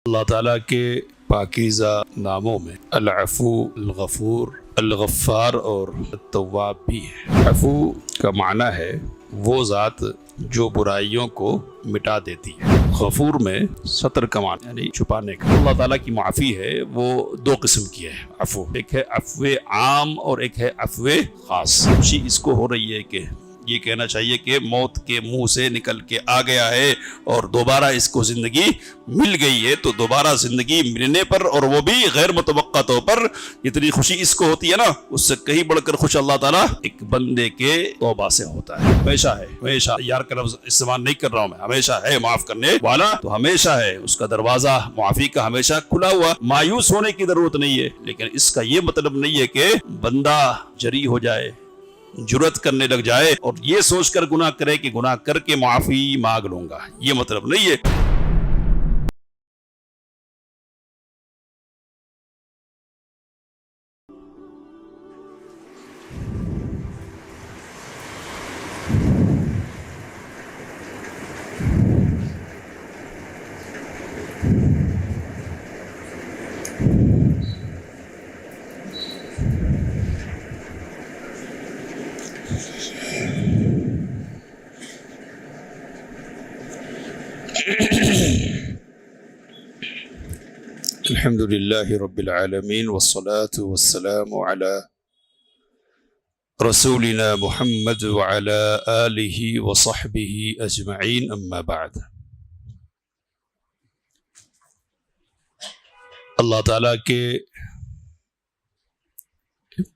اللہ تعالیٰ کے پاکیزہ ناموں میں العفو، الغفور، الغفار اور التواب بھی ہے۔ عفو کا معنی ہے وہ ذات جو برائیوں کو مٹا دیتی ہے۔ غفور میں ستر کا معنی یعنی چھپانے کا۔ اللہ تعالیٰ کی معافی ہے وہ دو قسم کی ہے عفو، ایک ہے عفو عام اور ایک ہے عفو خاص۔ خوشی اس کو ہو رہی ہے کہ یہ کہنا چاہیے کہ موت کے منہ سے نکل کے آ گیا ہے اور دوبارہ اس کو زندگی مل گئی ہے، تو دوبارہ زندگی ملنے پر اور وہ بھی غیر متوقع طور پر اتنی خوشی اس کو ہوتی ہے نا، اس سے کہیں بڑھ کر خوش اللہ تعالیٰ ایک بندے کے توبہ سے ہوتا ہے۔ ہمیشہ ہے، ہمیشہ یار کا لفظ استعمال نہیں کر رہا ہوں میں، ہمیشہ ہے معاف کرنے والا، تو ہمیشہ ہے اس کا دروازہ معافی کا ہمیشہ کھلا ہوا۔ مایوس ہونے کی ضرورت نہیں ہے، لیکن اس کا یہ مطلب نہیں ہے کہ بندہ جری ہو جائے، جرات کرنے لگ جائے اور یہ سوچ کر گناہ کرے کہ گناہ کر کے معافی مانگ لوں گا، یہ مطلب نہیں ہے۔ الحمد للہ رب العالمین والصلاة والسلام على رسولنا محمد وعلى آلہ وصحبہ اجمعین، اما بعد۔ اللہ تعالیٰ کے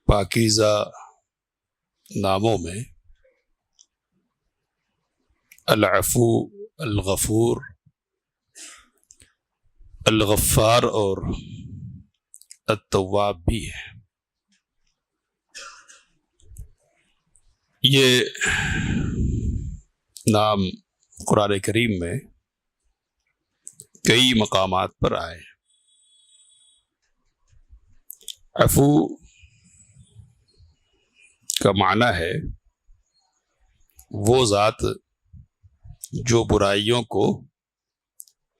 پاکیزہ ناموں میں العفو، الغفور، الغفار اور التواب بھی ہے۔ یہ نام قرآن کریم میں کئی مقامات پر آئے۔ عفو کا معنی ہے وہ ذات جو برائیوں کو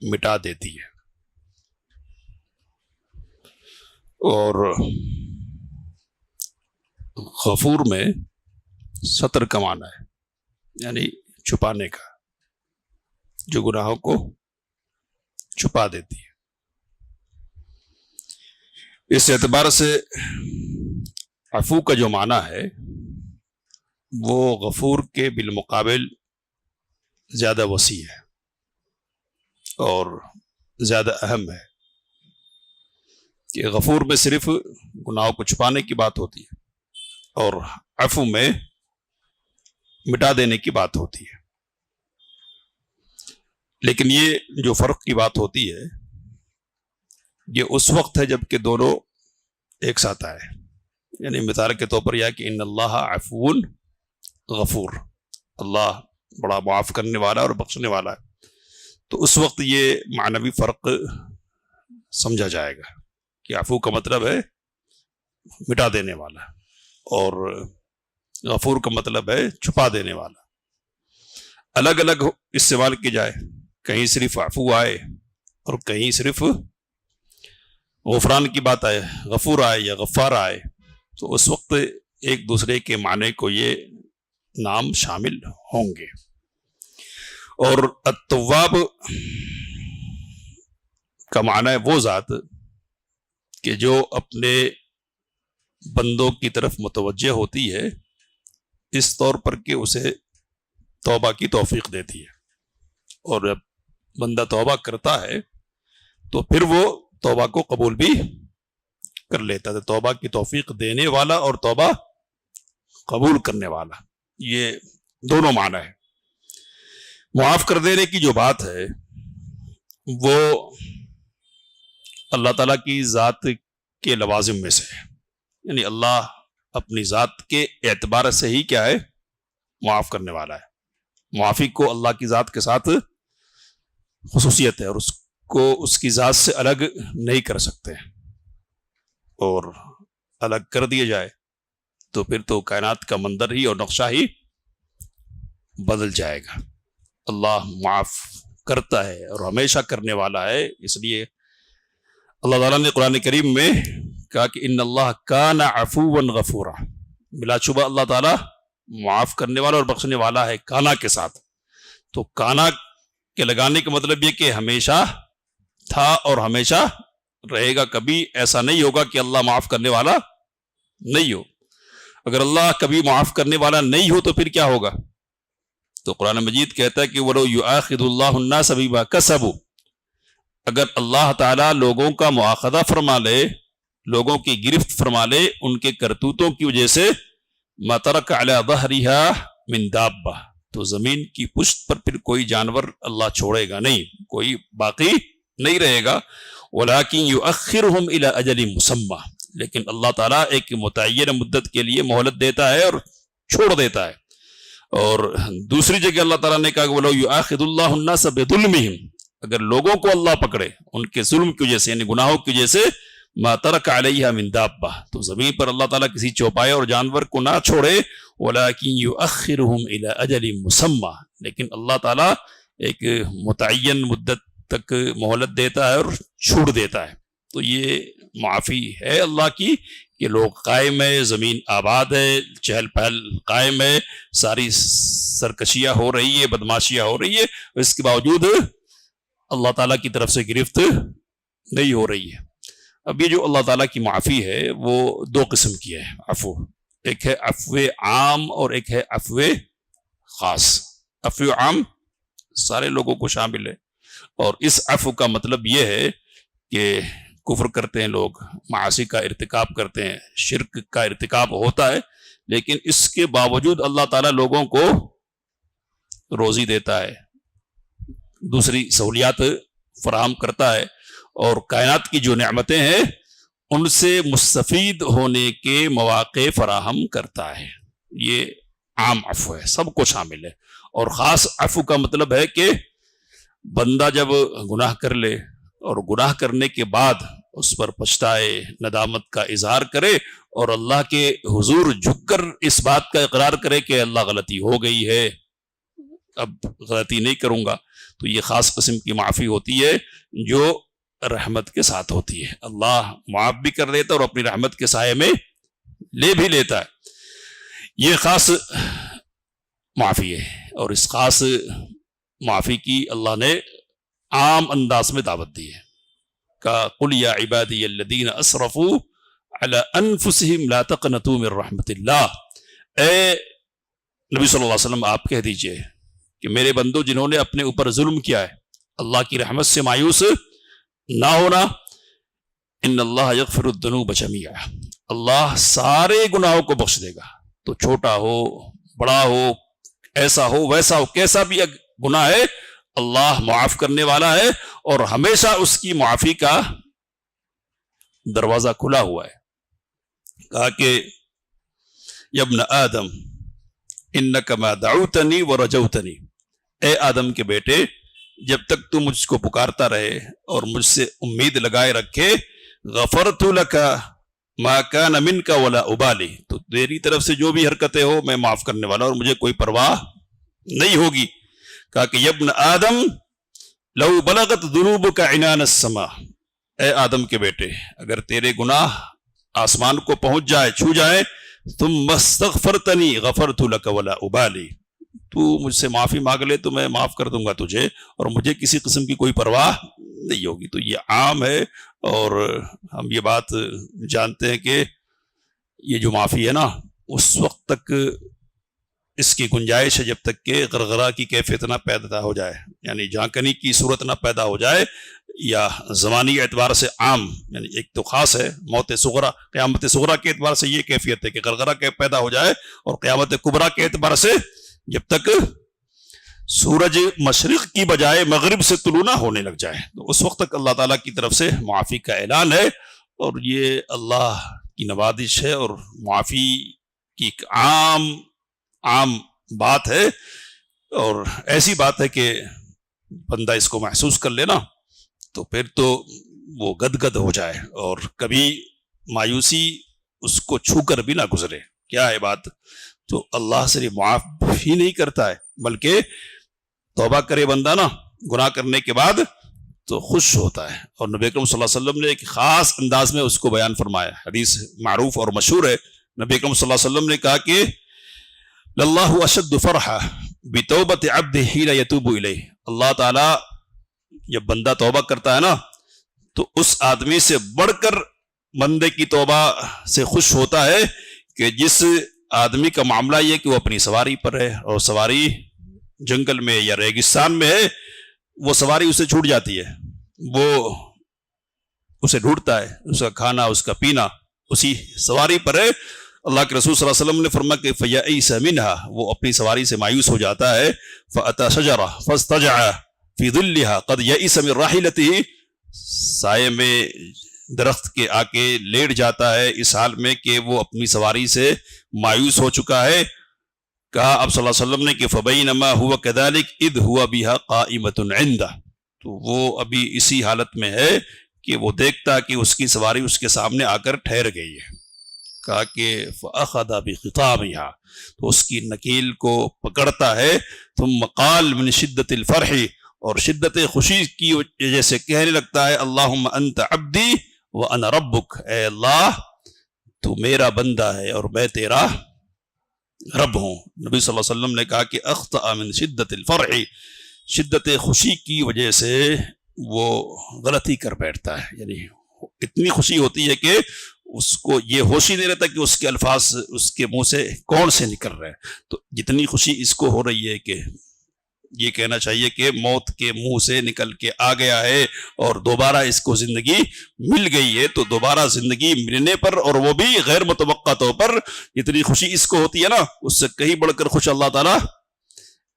مٹا دیتی ہے، اور غفور میں ستر کا معنی ہے یعنی چھپانے کا، جو گناہوں کو چھپا دیتی ہے۔ اس اعتبار سے عفو کا جو معنی ہے وہ غفور کے بالمقابل زیادہ وسیع ہے اور زیادہ اہم ہے، کہ غفور میں صرف گناہوں کو چھپانے کی بات ہوتی ہے اور عفو میں مٹا دینے کی بات ہوتی ہے۔ لیکن یہ جو فرق کی بات ہوتی ہے یہ اس وقت ہے جب کہ دونوں ایک ساتھ آئے، یعنی مثال کے طور پر یہ کہ ان اللہ عفو غفور، اللہ بڑا معاف کرنے والا اور بخشنے والا ہے، تو اس وقت یہ معنوی فرق سمجھا جائے گا کہ عفو کا مطلب ہے مٹا دینے والا اور غفور کا مطلب ہے چھپا دینے والا۔ الگ الگ استعمال کی جائے، کہیں صرف عفو آئے اور کہیں صرف غفران کی بات آئے، غفور آئے یا غفار آئے، تو اس وقت ایک دوسرے کے معنی کو یہ نام شامل ہوں گے۔ اور التواب کا معنی ہے وہ ذات کہ جو اپنے بندوں کی طرف متوجہ ہوتی ہے اس طور پر کہ اسے توبہ کی توفیق دیتی ہے، اور جب بندہ توبہ کرتا ہے تو پھر وہ توبہ کو قبول بھی کر لیتا ہے۔ توبہ کی توفیق دینے والا اور توبہ قبول کرنے والا، یہ دونوں معنی ہے۔ معاف کر دینے کی جو بات ہے وہ اللہ تعالیٰ کی ذات کے لوازم میں سے ہے، یعنی اللہ اپنی ذات کے اعتبار سے ہی کیا ہے، معاف کرنے والا ہے۔ معافی کو اللہ کی ذات کے ساتھ خصوصیت ہے اور اس کو اس کی ذات سے الگ نہیں کر سکتے، اور الگ کر دیے جائے تو پھر تو کائنات کا منظر ہی اور نقشہ ہی بدل جائے گا۔ اللہ معاف کرتا ہے اور ہمیشہ کرنے والا ہے، اس لیے اللہ تعالیٰ نے قرآن کریم میں کہا کہ ان اللہ کان عفوا غفورا، بلا شبہ اللہ تعالیٰ معاف کرنے والا اور بخشنے والا ہے، کانا کے ساتھ۔ تو کانا کے لگانے کا مطلب یہ کہ ہمیشہ تھا اور ہمیشہ رہے گا، کبھی ایسا نہیں ہوگا کہ اللہ معاف کرنے والا نہیں ہو۔ اگر اللہ کبھی معاف کرنے والا نہیں ہو تو پھر کیا ہوگا؟ تو قرآن مجید کہتا ہے کہ وَلَوْ يُؤَاخِذُ اللَّهُ النَّاسَ بِمَا كَسَبُوا، اگر اللہ تعالیٰ لوگوں کا مؤاخذہ فرما لے، لوگوں کی گرفت فرما لے ان کے کرتوتوں کی وجہ سے، مَا تَرَكَ عَلَى ظَهْرِهَا مِن دَابَّةٍ، تو زمین کی پشت پر پھر کوئی جانور اللہ چھوڑے گا نہیں، کوئی باقی نہیں رہے گا۔ وَلَكِنْ يُؤَخِّرُهُمْ إِلَى أَجَلٍ مُّسَمًّى، لیکن اللہ تعالیٰ ایک متعین مدت کے لیے مہلت دیتا ہے اور چھوڑ دیتا ہے۔ اور دوسری جگہ اللہ تعالیٰ نے کہا کہ وَلَوْ يُؤَاخِذُ اللَّهُ النَّاسَ بِظُلْمِهِمْ، اگر لوگوں کو اللہ پکڑے ان کے ظلم کی وجہ سے، یعنی گناہوں کی وجہ سے، مَا تَرَكَ عَلَيْهَا مِن دَابَّةٍ، تو زمین پر اللہ تعالیٰ کسی چوپائے اور جانور کو نہ چھوڑے۔ وَلَكِنْ يُؤَخِّرُهُمْ إِلَى أَجَلٍ مُّسَمًّى، لیکن اللہ تعالیٰ ایک متعین مدت تک مہلت دیتا ہے اور چھوڑ دیتا ہے۔ تو یہ معافی ہے اللہ کی کہ لوگ قائم ہے، زمین آباد ہے، چہل پہل قائم ہے، ساری سرکشیاں ہو رہی ہے، بدماشیاں ہو رہی ہے، اس کے باوجود اللہ تعالیٰ کی طرف سے گرفت نہیں ہو رہی ہے۔ اب یہ جو اللہ تعالیٰ کی معافی ہے وہ دو قسم کی ہے عفو، ایک ہے عفو عام اور ایک ہے عفو خاص۔ عفو عام سارے لوگوں کو شامل ہے، اور اس عفو کا مطلب یہ ہے کہ کفر کرتے ہیں لوگ، معاصی کا ارتکاب کرتے ہیں، شرک کا ارتکاب ہوتا ہے، لیکن اس کے باوجود اللہ تعالیٰ لوگوں کو روزی دیتا ہے، دوسری سہولیات فراہم کرتا ہے، اور کائنات کی جو نعمتیں ہیں ان سے مستفید ہونے کے مواقع فراہم کرتا ہے۔ یہ عام عفو ہے، سب کو شامل ہے۔ اور خاص عفو کا مطلب ہے کہ بندہ جب گناہ کر لے اور گناہ کرنے کے بعد اس پر پچھتائے، ندامت کا اظہار کرے اور اللہ کے حضور جھک کر اس بات کا اقرار کرے کہ اللہ غلطی ہو گئی ہے، اب غلطی نہیں کروں گا، تو یہ خاص قسم کی معافی ہوتی ہے جو رحمت کے ساتھ ہوتی ہے۔ اللہ معاف بھی کر دیتا ہے اور اپنی رحمت کے سائے میں لے بھی لیتا ہے۔ یہ خاص معافی ہے، اور اس خاص معافی کی اللہ نے عام انداز میں دعوت دی ہے کہ قُلْ يَا عِبَادِيَ الَّذِينَ أَسْرَفُوا عَلَىٰ أَنفُسِهِمْ لَا تَقْنَطُوا مِن رَحْمَةِ اللَّهِ، اے نبی صلی اللہ علیہ وسلم آپ کہہ دیجئے کہ میرے بندو جنہوں نے اپنے اوپر ظلم کیا ہے، اللہ کی رحمت سے مایوس نہ ہونا۔ ان اللہ یغفر الذنوب جمیعا، اللہ سارے گناہوں کو بخش دے گا، تو چھوٹا ہو بڑا ہو، ایسا ہو ویسا ہو، کیسا بھی گناہ ہے اللہ معاف کرنے والا ہے، اور ہمیشہ اس کی معافی کا دروازہ کھلا ہوا ہے۔ کہا کہ یا ابن آدم انک ما دعوتنی ورجوتنی، اے آدم کے بیٹے جب تک تو مجھ کو پکارتا رہے اور مجھ سے امید لگائے رکھے، غفرت لک ما کان منک ولا ابالی، تو تیری طرف سے جو بھی حرکتیں ہو میں معاف کرنے والا اور مجھے کوئی پرواہ نہیں ہوگی۔ کہا کہ یا ابن آدم لو بلغت ذنوبک عنان السماء، اے آدم کے بیٹے اگر تیرے گناہ آسمان کو پہنچ جائے، چھو جائے، ثم استغفرتنی غفرت لک ولا ابالی، تو مجھ سے معافی مانگ لے تو میں معاف کر دوں گا تجھے اور مجھے کسی قسم کی کوئی پرواہ نہیں ہوگی۔ تو یہ عام ہے، اور ہم یہ بات جانتے ہیں کہ یہ جو معافی ہے نا اس وقت تک اس کی گنجائش ہے جب تک کہ غرغرہ کی کیفیت نہ پیدا ہو جائے، یعنی جھانکنی کی صورت نہ پیدا ہو جائے، یا زمانی اعتبار سے عام، یعنی ایک تو خاص ہے موت صغرا، قیامت صغرا کے اعتبار سے یہ کیفیت ہے کہ غرغرہ کے پیدا ہو جائے، اور قیامت کبریٰ کے اعتبار سے جب تک سورج مشرق کی بجائے مغرب سے طلوع نہ ہونے لگ جائے، تو اس وقت تک اللہ تعالیٰ کی طرف سے معافی کا اعلان ہے، اور یہ اللہ کی نوازش ہے، اور معافی کی ایک عام بات ہے، اور ایسی بات ہے کہ بندہ اس کو محسوس کر لینا تو پھر تو وہ گد ہو جائے، اور کبھی مایوسی اس کو چھو کر بھی نہ گزرے۔ کیا ہے بات؟ تو اللہ صرف معاف ہی نہیں کرتا ہے بلکہ توبہ کرے بندہ نا گناہ کرنے کے بعد تو خوش ہوتا ہے. اور نبی اکرم صلی اللہ علیہ وسلم نے ایک خاص انداز میں اس کو بیان فرمایا. حدیث معروف اور مشہور ہے. نبی اکرم صلی اللہ علیہ وسلم نے کہا کہ للہ اشد فرحہ بتوبۃ عبدہ حین یتوب الیہ. اللہ تعالیٰ جب بندہ توبہ کرتا ہے نا تو اس آدمی سے بڑھ کر بندے کی توبہ سے خوش ہوتا ہے کہ جس آدمی کا معاملہ یہ کہ وہ اپنی سواری پر ہے اور سواری جنگل میں یا ریگستان میں ہے، وہ سواری اسے چھوٹ جاتی ہے، وہ اسے ڈھونڈتا ہے، اس کا کھانا اس کا پینا اسی سواری پر ہے. اللہ کے رسول صلی اللہ علیہ وسلم نے فرمایا کہ فَيَئِسَ مِنْهَا، وہ اپنی سواری سے مایوس ہو جاتا ہے. فَأَتَى شَجَرَةً فَاسْتَجَعَ فِي ظِلِّهَا قَدْ يَئِسَ مِنْ رَاحِلَتِهِ، سائے میں درخت کے آ کے لیٹ جاتا ہے اس حال میں کہ وہ اپنی سواری سے مایوس ہو چکا ہے. کہا اب صلی اللہ علیہ وسلم نے کہ فَبَيْنَمَا هُوَ كَذَلِكَ إِذْ هُوَ بِهَا قَائِمَةٌ عِنْدَهُ، تو وہ ابھی اسی حالت میں ہے کہ وہ دیکھتا کہ اس کی سواری اس کے سامنے آ کر ٹھہر گئی ہے. کہا کہ فَأَخَذَ بِخِطَامِهَا، تو اس کی نکیل کو پکڑتا ہے. ثم قال من شدت الفرح، اور شدت خوشی کی وجہ سے کہنے لگتا ہے اللہم انت عبدی وانا ربک، اے اللہ تو میرا بندہ ہے اور میں تیرا رب ہوں. نبی صلی اللہ علیہ وسلم نے کہا کہ اخطأ من شدت الفرح، شدت خوشی کی وجہ سے وہ غلطی کر بیٹھتا ہے. یعنی اتنی خوشی ہوتی ہے کہ اس کو یہ ہوش ہی نہیں رہتا کہ اس کے الفاظ اس کے منہ سے کون سے نکل رہے ہیں. تو جتنی خوشی اس کو ہو رہی ہے کہ یہ کہنا چاہیے کہ موت کے منہ سے نکل کے آ گیا ہے اور دوبارہ اس کو زندگی مل گئی ہے. تو دوبارہ زندگی ملنے پر اور وہ بھی غیر متوقع طور پر جتنی خوشی اس کو ہوتی ہے نا، اس سے کہیں بڑھ کر خوش اللہ تعالیٰ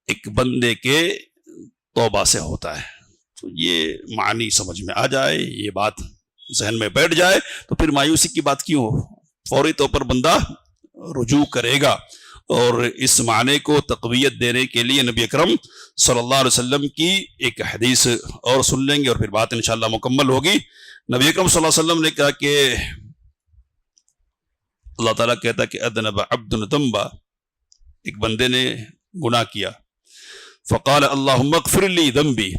ایک بندے کے توبہ سے ہوتا ہے. تو یہ معنی سمجھ میں آ جائے، یہ بات ذہن میں بیٹھ جائے تو پھر مایوسی کی بات کیوں ہو، فوری طور پر بندہ رجوع کرے گا. اور اس معنی کو تقویت دینے کے لیے نبی اکرم صلی اللہ علیہ وسلم کی ایک حدیث اور سن لیں گے اور پھر بات انشاءاللہ مکمل ہوگی. نبی اکرم صلی اللہ علیہ وسلم نے کہا کہ اللہ تعالیٰ کہتا کہ اذنب عبد ذنبا، ایک بندے نے گناہ کیا، فقال اللہم اغفر لی ذنبی،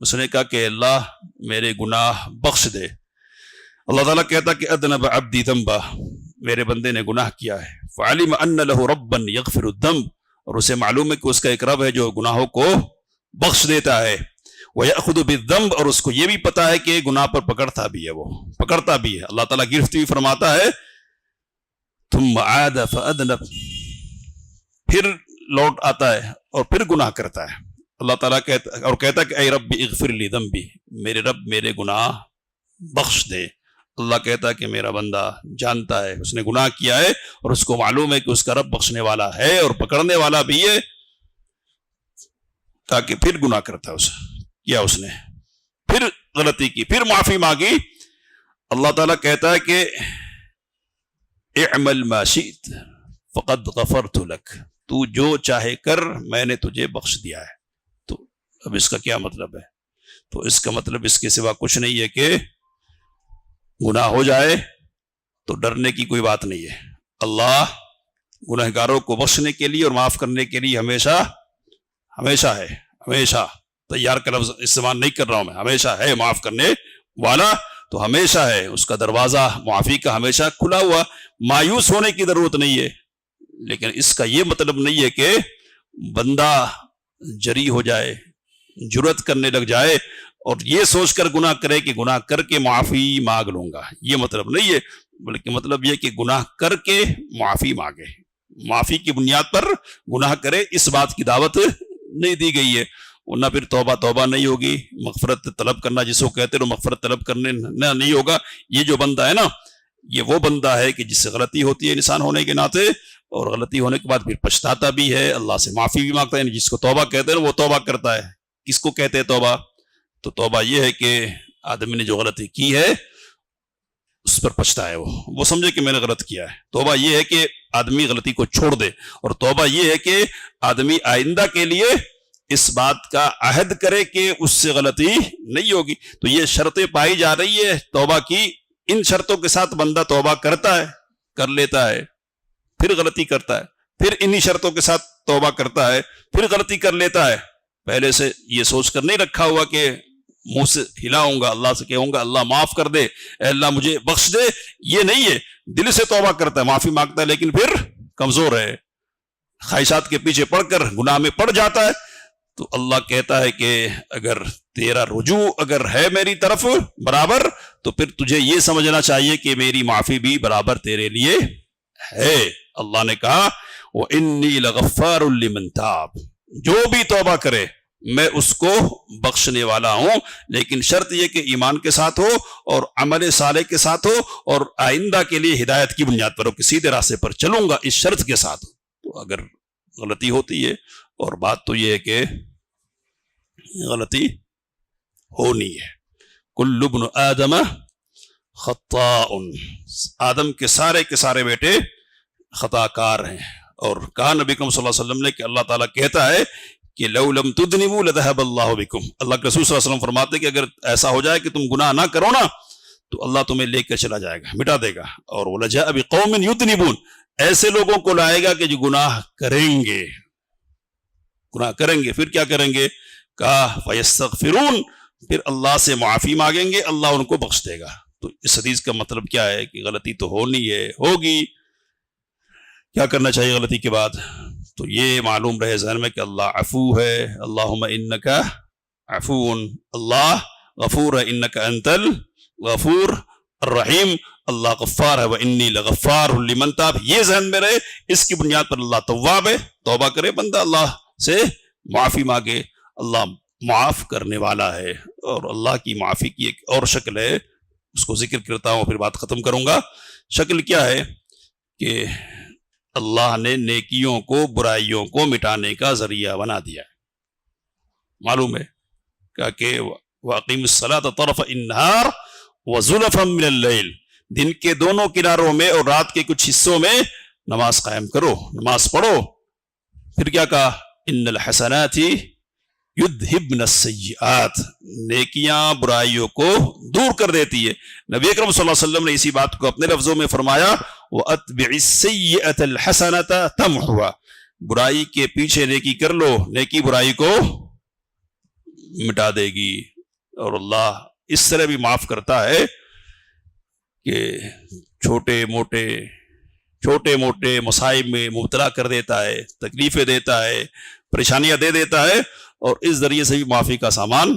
اس نے کہا کہ اللہ میرے گناہ بخش دے. اللہ تعالیٰ کہتا کہ اذنب عبدی ذنبا، میرے بندے نے گناہ کیا ہے. فعلم ان له ربا یغفر الذنب، اور اسے معلوم ہے کہ اس کا ایک رب ہے جو گناہوں کو بخش دیتا ہے. ویأخذ بالذنب، اور اس کو یہ بھی پتا ہے کہ گناہ پر پکڑتا بھی ہے، وہ پکڑتا بھی ہے. اللہ تعالیٰ گرفت بھی فرماتا ہے ثم عاد فاذنب، پھر لوٹ آتا ہے اور پھر گناہ کرتا ہے. اللہ تعالیٰ کہتا اور کہتا کہ اے رب اغفر لی ذنبی، میرے رب میرے گناہ بخش دے. اللہ کہتا کہ میرا بندہ جانتا ہے اس نے گناہ کیا ہے اور اس کو معلوم ہے کہ اس کا رب بخشنے والا ہے اور پکڑنے والا بھی ہے، تاکہ پھر گناہ کرتا ہے. اس نے پھر غلطی کی، پھر معافی مانگی. اللہ تعالیٰ کہتا ہے کہ اعمل ما شئت فقد غفرت لک، تو جو چاہے کر میں نے تجھے بخش دیا ہے. تو اب اس کا کیا مطلب ہے؟ تو اس کا مطلب اس کے سوا کچھ نہیں ہے کہ گناہ ہو جائے تو ڈرنے کی کوئی بات نہیں ہے. اللہ گناہگاروں کو بخشنے کے لیے اور معاف کرنے کے لیے ہمیشہ ہے، ہمیشہ تیار کا لفظ استعمال نہیں کر رہا ہوں میں، ہمیشہ ہے معاف کرنے والا. تو ہمیشہ ہے اس کا دروازہ معافی کا ہمیشہ کھلا ہوا. مایوس ہونے کی ضرورت نہیں ہے، لیکن اس کا یہ مطلب نہیں ہے کہ بندہ جری ہو جائے، جرأت کرنے لگ جائے اور یہ سوچ کر گناہ کرے کہ گناہ کر کے معافی مانگ لوں گا. یہ مطلب نہیں ہے، بلکہ مطلب یہ کہ گناہ کر کے معافی مانگے، معافی کی بنیاد پر گناہ کرے. اس بات کی دعوت نہیں دی گئی ہے، ورنہ پھر توبہ نہیں ہوگی. مغفرت طلب کرنا جس کو کہتے ہیں مغفرت طلب کرنے نہیں ہوگا. یہ جو بندہ ہے نا، یہ وہ بندہ ہے کہ جس سے غلطی ہوتی ہے انسان ہونے کے ناطے، اور غلطی ہونے کے بعد پھر پچھتاتا بھی ہے، اللہ سے معافی بھی مانگتا ہے. جس کو توبہ کہتے ہیں وہ توبہ کرتا ہے. کس کو کہتے ہیں توبہ؟ تو توبہ یہ ہے کہ آدمی نے جو غلطی کی ہے اس پر پچھتا ہے، وہ سمجھے کہ میں نے غلط کیا ہے. توبہ یہ ہے کہ آدمی غلطی کو چھوڑ دے، اور توبہ یہ ہے کہ آدمی آئندہ کے لیے اس بات کا عہد کرے کہ اس سے غلطی نہیں ہوگی. تو یہ شرطیں پائی جا رہی ہے توبہ کی. ان شرطوں کے ساتھ بندہ توبہ کرتا ہے، کر لیتا ہے، پھر غلطی کرتا ہے، پھر انہی شرطوں کے ساتھ توبہ کرتا ہے، پھر غلطی کر لیتا ہے. پہلے سے یہ سوچ کر نہیں رکھا ہوا کہ منہ سے ہلاؤں گا، اللہ سے کہوں گا اللہ معاف کر دے، اے اللہ مجھے بخش دے، یہ نہیں ہے۔ دل سے توبہ کرتا ہے، معافی مانگتا ہے، لیکن پھر کمزور ہے، خواہشات کے پیچھے پڑ کر گناہ میں پڑ جاتا ہے، تو اللہ کہتا ہے کہ اگر تیرا رجوع اگر ہے میری طرف برابر، تو پھر تجھے یہ سمجھنا چاہیے کہ میری معافی بھی برابر تیرے لیے ہے۔ اللہ نے کہا وَإِنِّي لَغَفَّارٌ لِمَن تَابَ، جو بھی توبہ کرے میں اس کو بخشنے والا ہوں، لیکن شرط یہ کہ ایمان کے ساتھ ہو اور عمل صالح کے ساتھ ہو اور آئندہ کے لیے ہدایت کی بنیاد پر ہو کہ سیدھے راستے پر چلوں گا، اس شرط کے ساتھ۔ تو اگر غلطی ہوتی ہے، اور بات تو یہ ہے کہ غلطی ہونی ہے، کل ابن آدم خطاء، آدم کے سارے بیٹے خطا کار ہیں۔ اور کہا نبی کریم صلی اللہ علیہ وسلم نے کہ اللہ تعالیٰ کہتا ہے کہ لو لم تذنبوا لذهب اللہ بکم، اللہ کے رسول صلی اللہ علیہ وسلم فرماتے ہیں کہ اگر ایسا ہو جائے کہ تم گناہ نہ کرو نا تو اللہ تمہیں لے کر چلا جائے گا، مٹا دے گا۔ اور وَلَجَاءَ بِقَوْمٍ يُذْنِبُونَ، ایسے لوگوں کو لائے گا کہ جو گناہ کریں گے، پھر کیا کریں گے؟ کہا فَيَسْتَغْفِرُونَ، پھر اللہ سے معافی مانگیں گے، اللہ ان کو بخش دے گا۔ تو اس حدیث کا مطلب کیا ہے کہ غلطی تو ہونی ہے، ہوگی، کیا کرنا چاہیے غلطی کے بعد؟ تو یہ معلوم رہے ذہن میں کہ اللہ عفو ہے، اللہم انکا عفو، اللہ غفور ہے، انکا انت الغفور الرحیم، اللہ غفار ہے، وانی لغفار لمن تاب، یہ ذہن میں رہے۔ اس کی بنیاد پر اللہ تواب ہے، توبہ کرے بندہ، اللہ سے معافی مانگے، اللہ معاف کرنے والا ہے۔ اور اللہ کی معافی کی ایک اور شکل ہے، اس کو ذکر کرتا ہوں پھر بات ختم کروں گا۔ شکل کیا ہے کہ اللہ نے نیکیوں کو برائیوں کو مٹانے کا ذریعہ بنا دیا ہے، معلوم ہے کہ وَأَقِيمُ الصَّلَاةَ طَرَفَ النَّهَارِ وَزُلَفًا مِّنَ اللَّيْلِ، دن کے دونوں کناروں میں اور رات کے کچھ حصوں میں نماز قائم کرو، نماز پڑھو۔ پھر کیا کہا؟ ان الحسنات یذہبن السیئات، نیکیاں برائیوں کو دور کر دیتی ہے۔ نبی اکرم صلی اللہ علیہ وسلم نے اسی بات کو اپنے لفظوں میں فرمایا وَأَتْبِعِ السَّيِّئَةَ الْحَسَنَةَ تَمْحُوهَا، برائی کے پیچھے نیکی کر لو، نیکی برائی کو مٹا دے گی۔ اور اللہ اس طرح بھی معاف کرتا ہے کہ چھوٹے موٹے مصائب میں مبتلا کر دیتا ہے، تکلیفیں دیتا ہے، پریشانیاں دے دیتا ہے، اور اس ذریعے سے بھی معافی کا سامان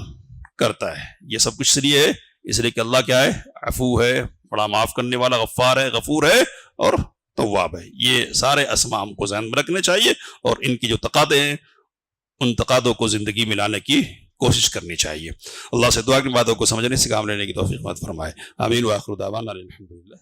کرتا ہے۔ یہ سب کچھ اس لیے ہے، اس لیے کہ اللہ کیا ہے؟ عفو ہے، بڑا معاف کرنے والا، غفار ہے، غفور ہے اور تواب ہے۔ یہ سارے اسماء ہم کو ذہن میں رکھنے چاہیے، اور ان کی جو تقاضے ہیں ان تقاضوں کو زندگی میں لانے کی کوشش کرنی چاہیے۔ اللہ سے دعا کی باتوں کو سمجھنے سے کام لینے کی توفیق عطا فرمائے، آمین۔ وآخر دعوانا الحمدللہ۔